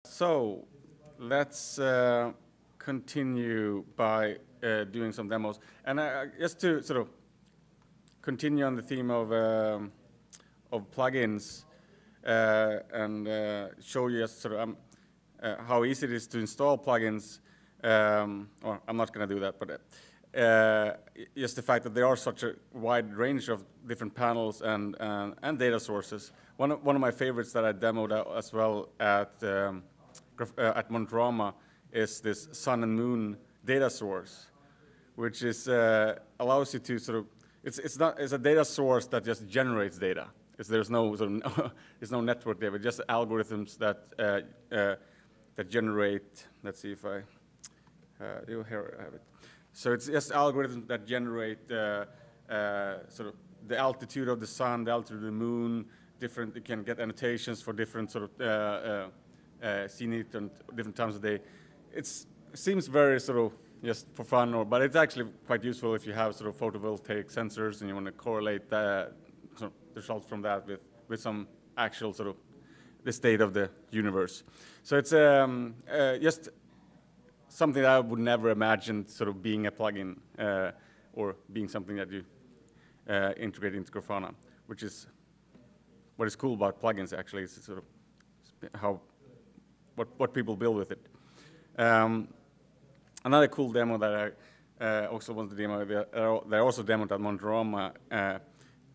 So let's continue by doing some demos. And just to sort of continue on the theme of plugins and show you just sort of how easy it is to install plugins. Or I'm not going to do that, but just the fact that there are such a wide range of different panels and data sources. One of my favorites that I demoed as well at Montrama is this sun and moon data source, which is allows you to sort of it's a data source that just generates data. There's no sort of there's no network there, but just algorithms that generate. Let's see if I here I have it. So it's just algorithms that generate sort of the altitude of the sun, the altitude of the moon. Different. You can get annotations for different sort of seeing it on different times of day. It seems very sort of just for fun, but it's actually quite useful if you have sort of photovoltaic sensors and you want to correlate the results from that with some actual sort of the state of the universe. So it's just something that I would never imagine sort of being a plugin or being something that you integrate into Grafana, which is what is cool about plugins actually is sort of what people build with it. Another cool demo that I also want to demo, that I also demoed at Montrama,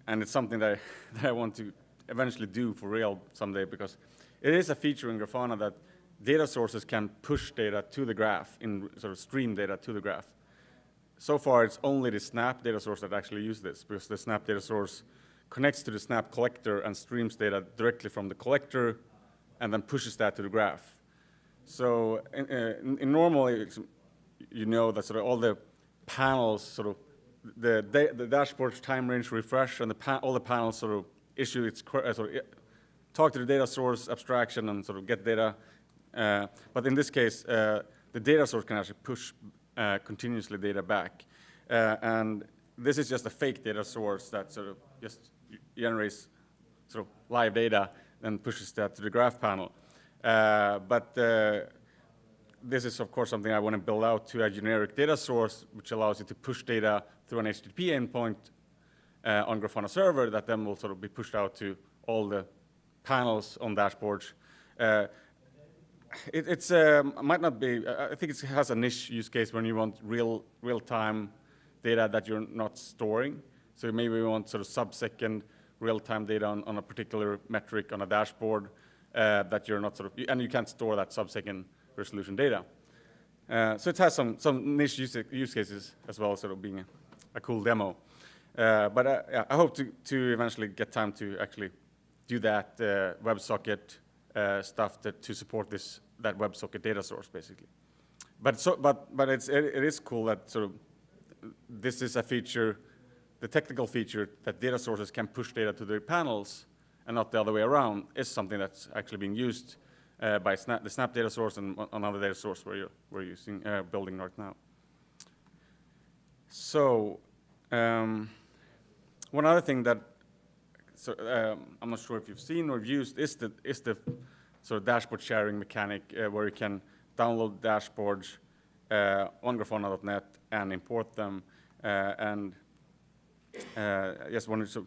and it's something that I want to eventually do for real someday, because it is a feature in Grafana that data sources can push data to the graph, in sort of stream data to the graph. So far, it's only the Snap data source that actually uses this, because the Snap data source connects to the Snap collector and streams data directly from the collector and then pushes that to the graph. So in normally, you know that sort of all the panels, sort of the dashboard's time range refresh, and all the panels sort of issue its talk to the data source abstraction and sort of get data. But in this case, the data source can actually push continuously data back. And this is just a fake data source that sort of just generates sort of live data and pushes that to the graph panel. But this is, of course, something I want to build out to a generic data source, which allows you to push data through an HTTP endpoint on Grafana server that then will sort of be pushed out to all the panels on dashboards. It's might not be. I think it has a niche use case when you want real-time data that you're not storing. So maybe you want sort of sub-second real-time data on a particular metric on a dashboard that you're not sort of, and you can't store that sub-second resolution data. So it has some niche use cases as well, sort of being a cool demo. But yeah, I hope to eventually get time to actually do that WebSocket stuff to support that WebSocket data source, basically. But it is cool that sort of this is a feature, the technical feature that data sources can push data to their panels and not the other way around, is something that's actually being used by the Snap data source and another data source where we're using building right now. So one other thing that I'm not sure if you've seen or used is the sort of dashboard sharing mechanic where you can download dashboards on Grafana.net and import them. And I just wanted to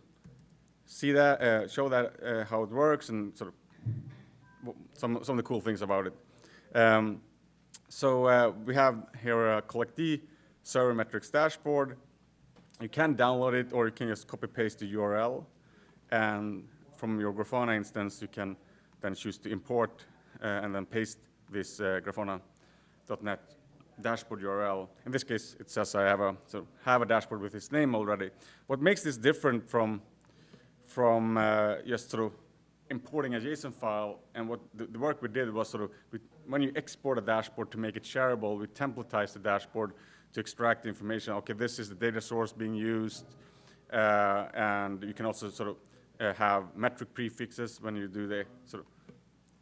see that, show that how it works, and sort of some of the cool things about it. So we have here a Collecti server metrics dashboard. You can download it, or you can just copy paste the URL, and from your Grafana instance, you can then choose to import and then paste this Grafana.net dashboard URL. In this case, it says I have a dashboard with its name already. What makes this different from just sort of importing a JSON file, and what the work we did was sort of, when you export a dashboard to make it shareable, we templatize the dashboard to extract the information. Okay, this is the data source being used, and you can also sort of have metric prefixes when you do the sort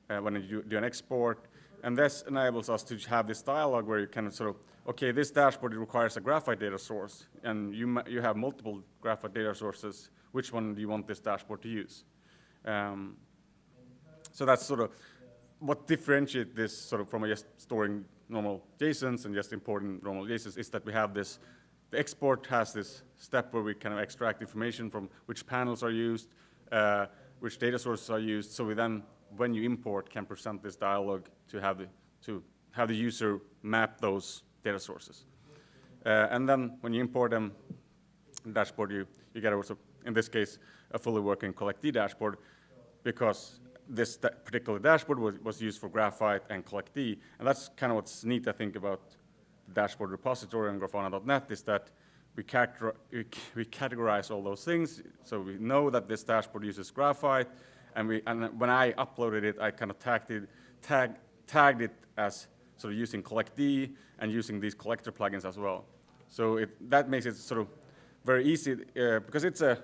of when you do an export, and this enables us to have this dialogue where you can sort of, okay, this dashboard requires a graphite data source, and you have multiple graphite data sources. Which one do you want this dashboard to use? So that's sort of what differentiates this sort of from just storing normal JSONs and just importing normal JSONs is that we have this, the export has this step where we kind of extract information from which panels are used, which data sources are used, so we then, when you import, can present this dialog to have the user map those data sources. And then when you import them, in dashboard, you get also, in this case, a fully working Collecti dashboard, because this particular dashboard was used for Graphite and Collecti, and that's kind of what's neat, I think, about the dashboard repository on Grafana.net, is that we categorize all those things, so we know that this dashboard uses Graphite, and when I uploaded it, I kind of tagged it as sort of using Collecti and using these collector plugins as well. So that makes it sort of very easy, because it's a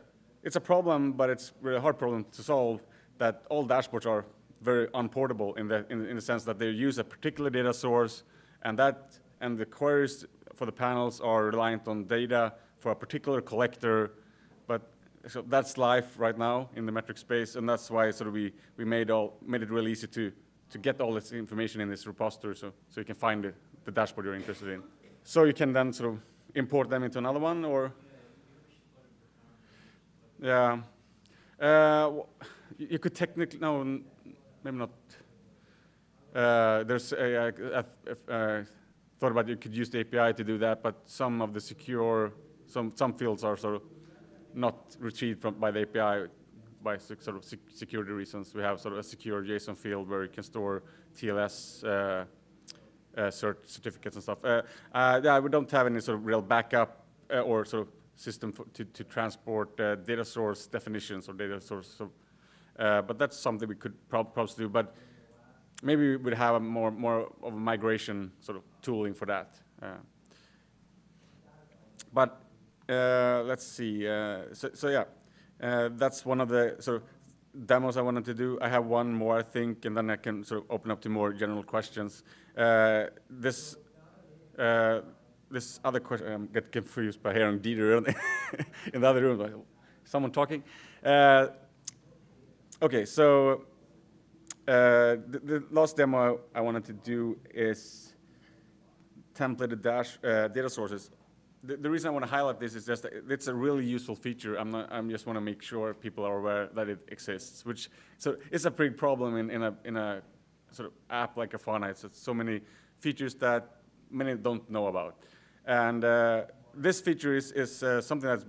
problem, but it's a really hard problem to solve, that all dashboards are very unportable in the sense that they use a particular data source, and the queries for the panels are reliant on data for a particular collector. But so that's life right now in the metric space, and that's why sort of we made it really easy to get all this information in this repository, so you can find the dashboard you're interested in. So you can then sort of import them into another one, or yeah. You could technically, no, maybe not. There's thought about you could use the API to do that, but some of the some fields are sort of not retrieved by the API by sort of security reasons. We have sort of a secure JSON field where you can store TLS certificates and stuff. Yeah, we don't have any sort of real backup or sort of system to transport data source definitions or data source. So, but that's something we could probably do. But maybe we would have a more of a migration sort of tooling for that. But let's see. So yeah, that's one of the sort of demos I wanted to do. I have one more, I think, and then I can sort of open up to more general questions. This other question, I get confused by hearing Dieter in the other room. Like, someone talking? Okay, so the last demo I wanted to do is templated data sources. The reason I want to highlight this is just that it's a really useful feature. I just want to make sure people are aware that it exists, so it's a big problem in a sort of app like Grafana. It's so many features that many don't know about. And this feature is something that's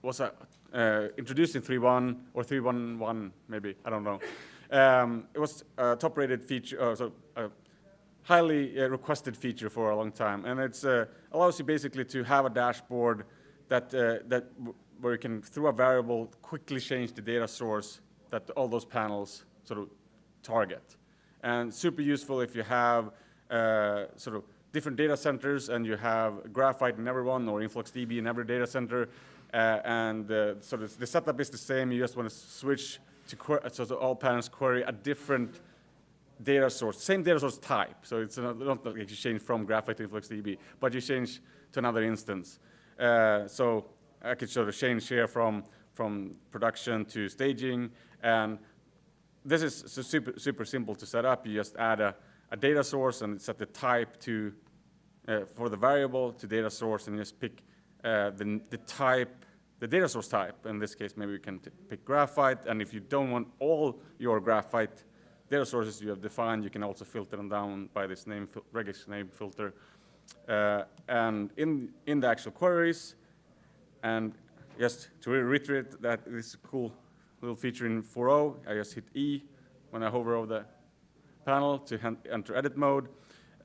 was introduced in 3.1 or 3.1.1 maybe, I don't know. It was a top-rated feature, highly requested feature for a long time, and it allows you basically to have a dashboard where you can, through a variable, quickly change the data source that all those panels sort of target. And super useful if you have sort of different data centers and you have Graphite in every one or InfluxDB in every data center, so the setup is the same. You just want to switch so that all panels query a different data source, same data source type. So it's not like you change from Graphite to InfluxDB, but you change to another instance. So I could sort of change here from production to staging, and this is super simple to set up. You just add a data source and set the type to for the variable to data source, and just pick the type, the data source type. In this case, maybe we can pick Graphite, and if you don't want all your Graphite data sources you have defined, you can also filter them down by this regex name filter. And in the actual queries, and just to reiterate that this is a cool little feature in 4.0, I just hit E when I hover over the panel to enter edit mode.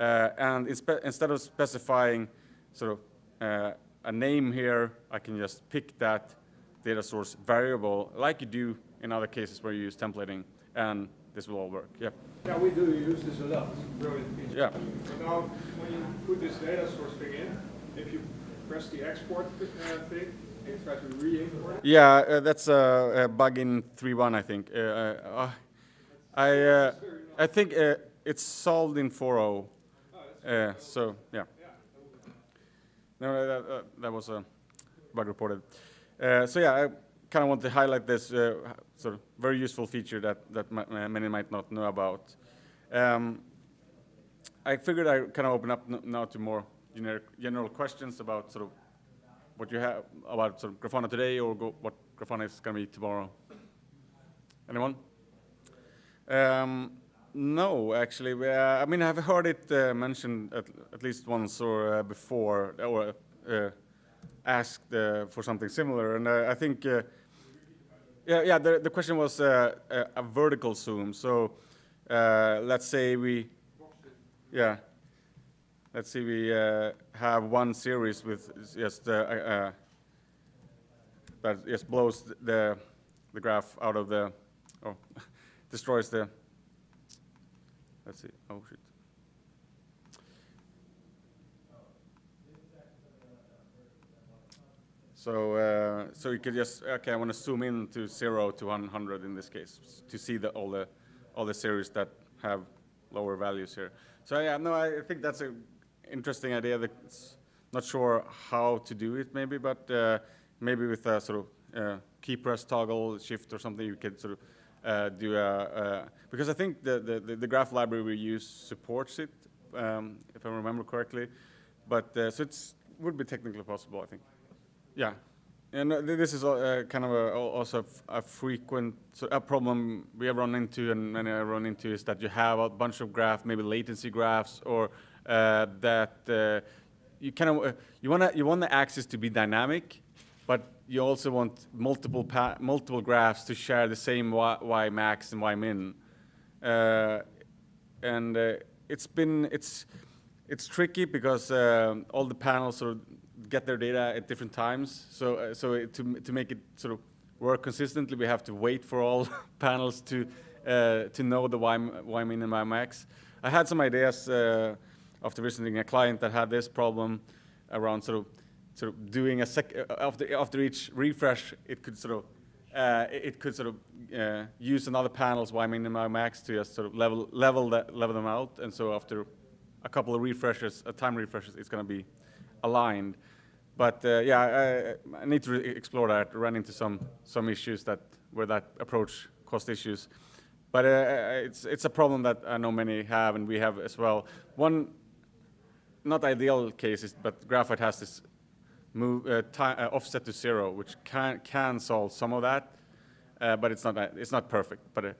And instead of specifying sort of a name here, I can just pick that data source variable like you do in other cases where you use templating, and this will all work. Yeah. Yeah, we do use this a lot. Brilliant feature. Yeah. But now, when you put this data source thing in, if you press the export thing and try to re-import it. Yeah, that's a bug in 3.1, I think. I think it's solved in 4.0. So yeah. No, that was a bug reported. So yeah, I kind of want to highlight this sort of very useful feature that many might not know about. I figured I kind of open up now to more general questions about sort of what you have about sort of Grafana today, or what Grafana is going to be tomorrow. Anyone? No, actually. I mean, I've heard it mentioned at least once or before, or asked for something similar, and I think, the question was a vertical zoom. So let's say we have one series with just that just blows the graph out of the, or destroys the. Let's see. Oh shit. So you could just, okay, I want to zoom in to 0 to 100 in this case to see all the series that have lower values here. So yeah, no, I think that's an interesting idea. That's not sure how to do it, maybe, but maybe with a sort of key press toggle shift or something, you could sort of do because I think the graph library we use supports it, if I remember correctly, but so it would be technically possible, I think. Yeah, and this is kind of also a frequent a problem we have run into, and many I run into, is that you have a bunch of graphs, maybe latency graphs, or that you kind of you want the axis to be dynamic, but you also want multiple graphs to share the same y max and y min, and it's tricky because all the panels sort of get their data at different times. So to make it sort of work consistently, we have to wait for all panels to know the y min and y max. I had some ideas after visiting a client that had this problem around sort of doing after each refresh, it could sort of use another panel's y min and y max to just sort of level them out, and so after a couple of refreshes, time refreshes, it's going to be aligned. But I need to explore that. Run into some issues where that approach caused issues, but it's a problem that I know many have, and we have as well. One not ideal case is, but Graphite has this offset to 0, which can solve some of that, but it's not perfect. But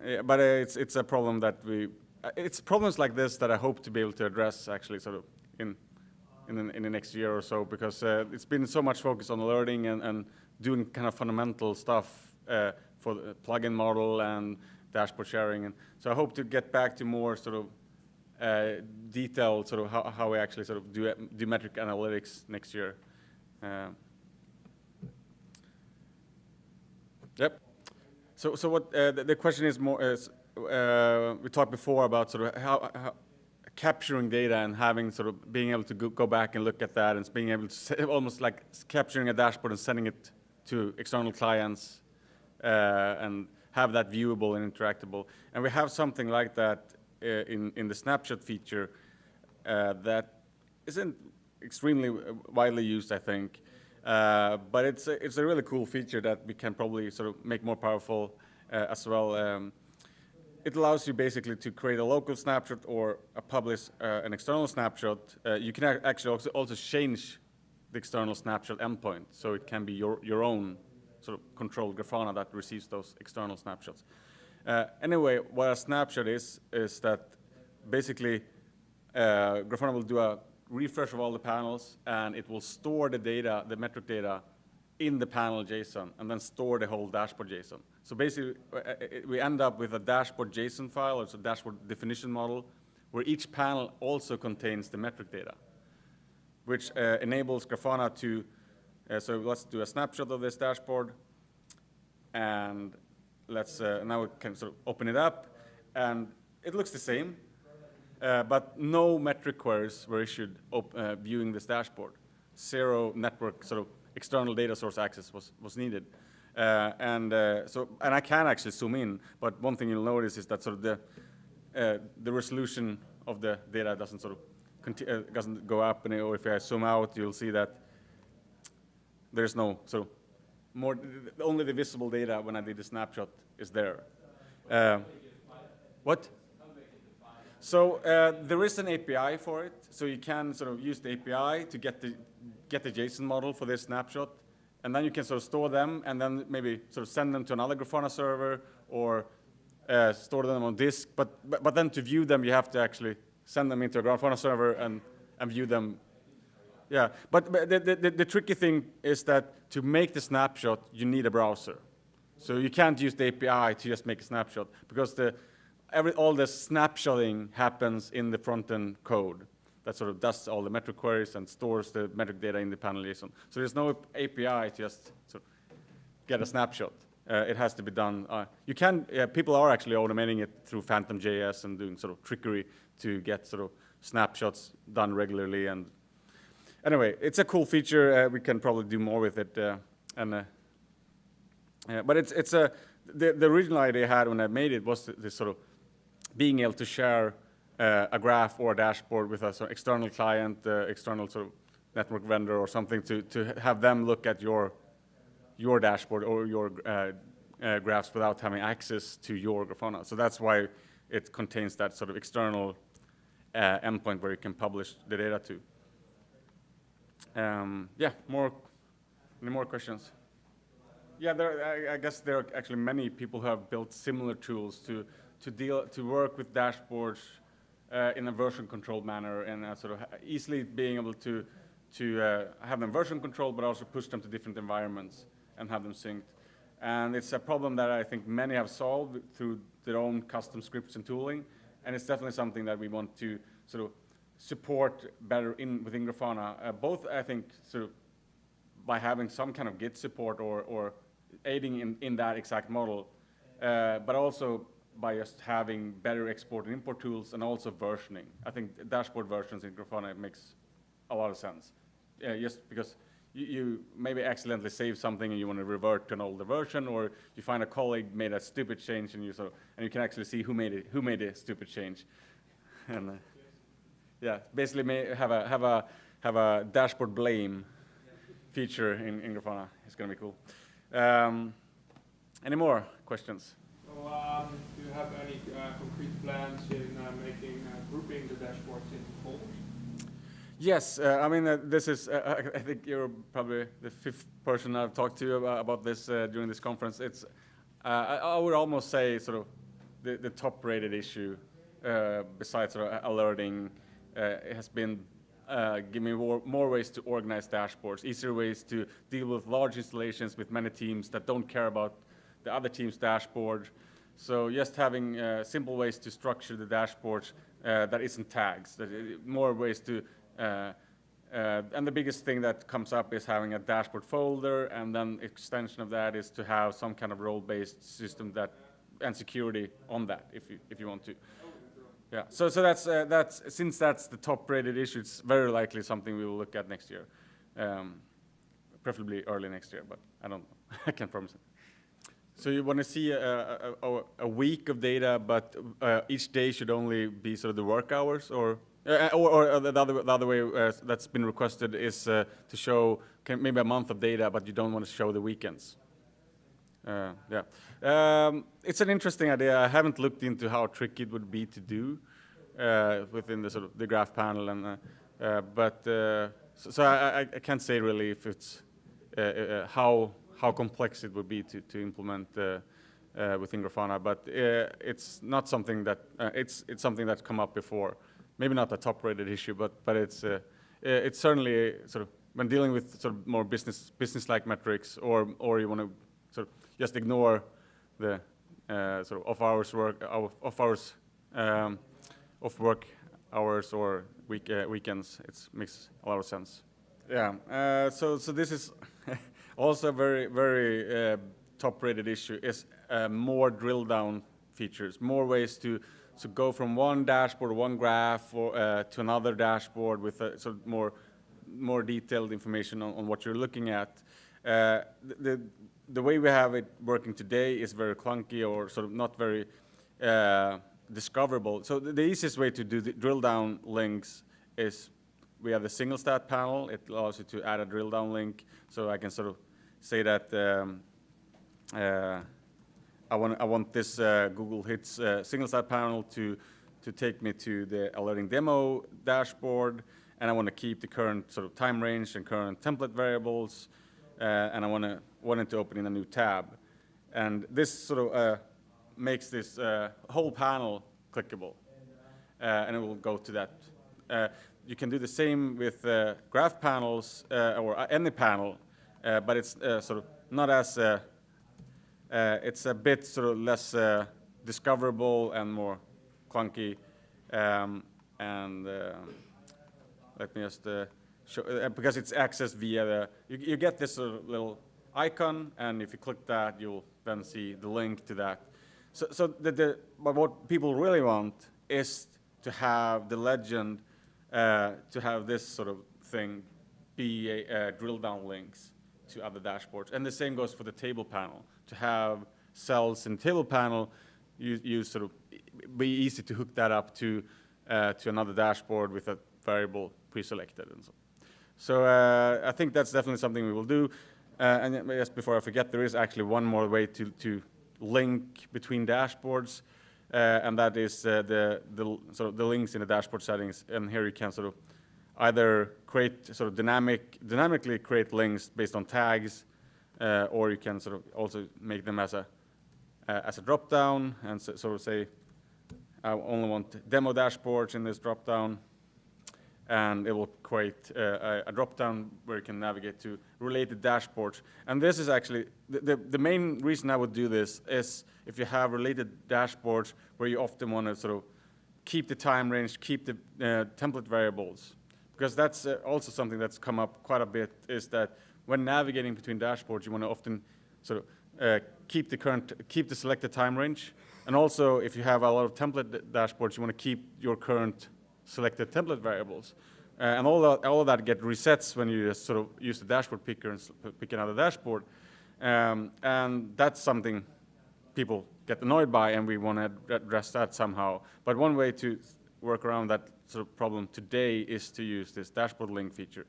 it's a problem that it's problems like this that I hope to be able to address actually sort of in the next year or so, because it's been so much focus on learning and doing kind of fundamental stuff for the plugin model and dashboard sharing, and so I hope to get back to more sort of detailed sort of how we actually sort of do metric analytics next year. Yep. So what the question is more is, we talked before about sort of how capturing data and having sort of being able to go back and look at that, and being able to almost like capturing a dashboard and sending it to external clients and have that viewable and interactable. And we have something like that in the snapshot feature that isn't extremely widely used, I think, but it's a really cool feature that we can probably sort of make more powerful as well. It allows you basically to create a local snapshot or publish an external snapshot. You can actually also change the external snapshot endpoint, so it can be your own sort of controlled Grafana that receives those external snapshots. Anyway, what a snapshot is that basically Grafana will do a refresh of all the panels, and it will store the data, the metric data, in the panel JSON, and then store the whole dashboard JSON. So basically, we end up with a dashboard JSON file, or a dashboard definition model, where each panel also contains the metric data, which enables Grafana to, so let's do a snapshot of this dashboard, and let's, now we can sort of open it up, and it looks the same, but no metric queries were issued viewing this dashboard. 0 network sort of external data source access was needed. And I can actually zoom in, but one thing you'll notice is that sort of the resolution of the data doesn't sort of doesn't go up, or if I zoom out, you'll see that there's no sort of only the visible data when I did the snapshot is there. What? So there is an API for it, so you can sort of use the API to get the JSON model for this snapshot, and then you can sort of store them, and then maybe sort of send them to another Grafana server, or store them on disk. But then to view them, you have to actually send them into a Grafana server and view them. Yeah, but the tricky thing is that to make the snapshot, you need a browser. So you can't use the API to just make a snapshot, because all the snapshotting happens in the front-end code that sort of does all the metric queries and stores the metric data in the panel JSON. So there's no API to just sort of get a snapshot. It has to be done. People are actually automating it through Phantom.js and doing sort of trickery to get sort of snapshots done regularly. And anyway, it's a cool feature. We can probably do more with it. But the original idea I had when I made it was this sort of being able to share a graph or a dashboard with a sort of external client, external sort of network vendor or something to have them look at your dashboard or your graphs without having access to your Grafana. So that's why it contains that sort of external endpoint where you can publish the data to. Yeah, any more questions? Yeah, I guess there are actually many people who have built similar tools to work with dashboards in a version-controlled manner, and sort of easily being able to have them version controlled, but also push them to different environments and have them synced. And it's a problem that I think many have solved through their own custom scripts and tooling, and it's definitely something that we want to sort of support better within Grafana. Both, I think, sort of by having some kind of Git support or aiding in that exact model, but also by just having better export and import tools, and also versioning. I think dashboard versions in Grafana makes a lot of sense. Just because you maybe accidentally save something and you want to revert to an older version, or you find a colleague made a stupid change and you can actually see who made a stupid change. And yeah, basically have a dashboard blame feature in Grafana. It's going to be cool. Any more questions? So, do you have any concrete plans in grouping the dashboards into folders? Yes, I mean, this is, I think you're probably the fifth person I've talked to about this during this conference. It's, I would almost say sort of the top-rated issue, besides sort of alerting, it has been give me more ways to organize dashboards, easier ways to deal with large installations with many teams that don't care about the other team's dashboard. So just having simple ways to structure the dashboards that isn't tags, more ways to, and the biggest thing that comes up is having a dashboard folder, and then extension of that is to have some kind of role-based system and security on that if you want to. Yeah, so that's since that's the top-rated issue, it's very likely something we will look at next year, preferably early next year, but I don't know. I can't promise it. So you want to see a week of data, but each day should only be sort of the work hours, or the other way that's been requested is to show maybe a month of data, but you don't want to show the weekends. Yeah, it's an interesting idea. I haven't looked into how tricky it would be to do within the sort of the graph panel, and so I can't say really if it's how complex it would be to implement within Grafana, but it's not something that it's something that's come up before. Maybe not a top-rated issue, but it's certainly sort of when dealing with sort of more business-like metrics, or you want to sort of just ignore the sort of off work hours or weekends. It makes a lot of sense. Yeah. So this is also a very top-rated issue. Is more drill-down features, more ways to go from one dashboard, one graph, to another dashboard with sort of more detailed information on what you're looking at. The way we have it working today is very clunky, or sort of not very discoverable. So the easiest way to do the drill down links is we have the single stat panel. It allows you to add a drill down link. So I can sort of say that I want this Google Hits single side panel to take me to the alerting demo dashboard, and I want to keep the current sort of time range and current template variables, and I want it to open in a new tab. And this sort of makes this whole panel clickable, and it will go to that. You can do the same with graph panels or any panel, but it's sort of not as, it's a bit sort of less discoverable and more clunky. Let me just show, because it's accessed via the, you get this sort of little icon, and if you click that, you'll then see the link to that. But what people really want is to have the legend, to have this sort of thing be a drill down links to other dashboards. And the same goes for the table panel. To have cells in table panel, you sort of be easy to hook that up to another dashboard with a variable pre-selected and so. So I think that's definitely something we will do. And just before I forget, there is actually one more way to link between dashboards, and that is the links in the dashboard settings. And here you can sort of either create sort of dynamically create links based on tags, or you can sort of also make them as a drop down and sort of say I only want demo dashboards in this drop down, and it will create a drop down where you can navigate to related dashboards. And this is actually the main reason I would do this is if you have related dashboards where you often want to sort of keep the time range, keep the template variables, because that's also something that's come up quite a bit, is that when navigating between dashboards, you want to often sort of keep the selected time range. And also, if you have a lot of template dashboards, you want to keep your current selected template variables. And all of that get resets when you just sort of use the dashboard picker and pick another dashboard. And that's something people get annoyed by, and we want to address that somehow. But one way to work around that sort of problem today is to use this dashboard link feature,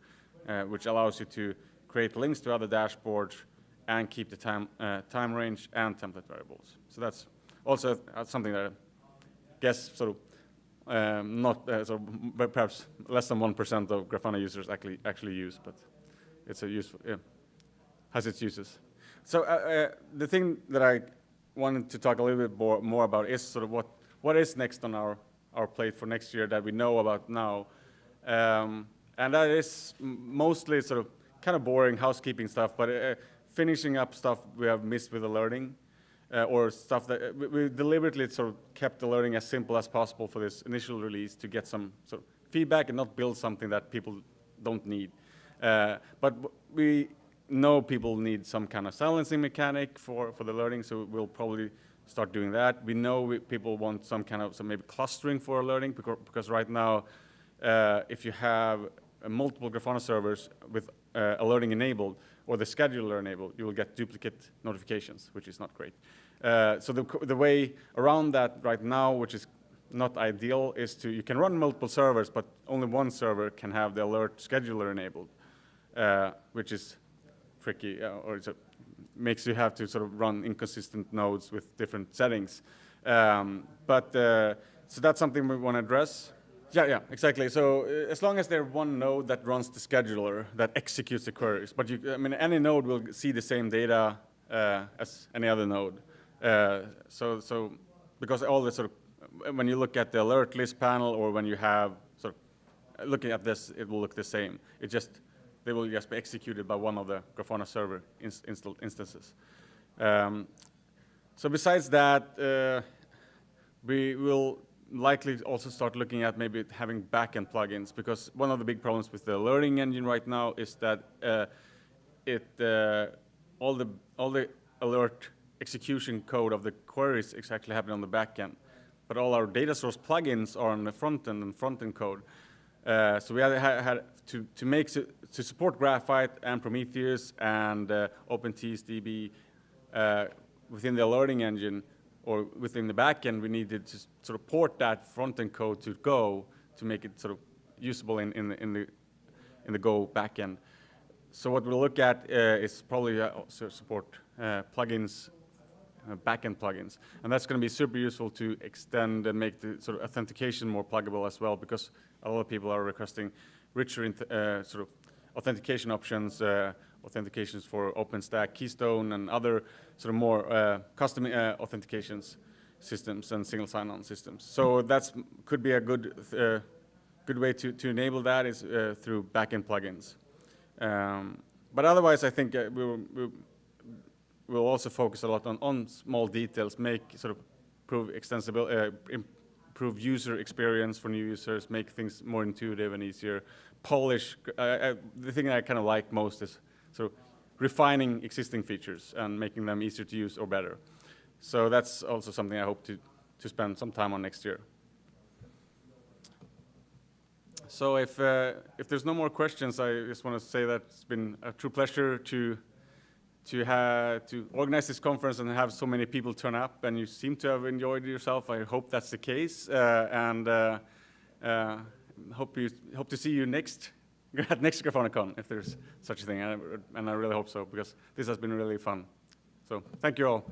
which allows you to create links to other dashboards and keep the time range and template variables. So that's also something that I guess sort of but perhaps less than 1% of Grafana users actually use, but it's a useful, has its uses. So the thing that I wanted to talk a little bit more about is sort of what is next on our plate for next year that we know about now, and that is mostly sort of kind of boring housekeeping stuff, but finishing up stuff we have missed with alerting. Or stuff that we deliberately sort of kept the learning as simple as possible for this initial release to get some sort of feedback and not build something that people don't need. But we know people need some kind of silencing mechanic for the learning, so we'll probably start doing that. We know people want some kind of maybe clustering for alerting, because right now, if you have multiple Grafana servers with alerting enabled, or the scheduler enabled, you will get duplicate notifications, which is not great. So the way around that right now, which is not ideal, is you can run multiple servers, but only one server can have the alert scheduler enabled, which is tricky, or it makes you have to sort of run inconsistent nodes with different settings. So that's something we want to address. Yeah, exactly. So as long as there's one node that runs the scheduler that executes the queries, but any node will see the same data as any other node. So because all the sort of, when you look at the alert list panel, or when you have sort of looking at this, it will look the same. They will just be executed by one of the Grafana server instances. So besides that, we will likely also start looking at maybe having backend plugins, because one of the big problems with the alerting engine right now is that all the alert execution code of the queries is actually happening on the backend, but all our data source plugins are on the front end and front-end code. So we had to support Graphite and Prometheus and OpenTSDB within the alerting engine, or within the backend, we needed to sort of port that front-end code to Go to make it sort of usable in the Go backend. So what we'll look at is probably also support plugins backend plugins. And that's going to be super useful to extend and make the sort of authentication more pluggable as well, because a lot of people are requesting richer sort of authentication options, authentications for OpenStack, Keystone, and other sort of more custom authentications systems and single sign-on systems. So that's could be a good way to enable that is through backend plugins. But otherwise, I think we'll also focus a lot on small details, make sort of improve user experience for new users, make things more intuitive and easier, polish. The thing I kind of like most is sort of refining existing features and making them easier to use or better. So that's also something I hope to spend some time on next year. So if there's no more questions, I just want to say that it's been a true pleasure to organize this conference and have so many people turn up, and you seem to have enjoyed yourself. I hope that's the case, and hope to see you at next GrafanaCon, if there's such a thing, and I really hope so, because this has been really fun. So thank you all.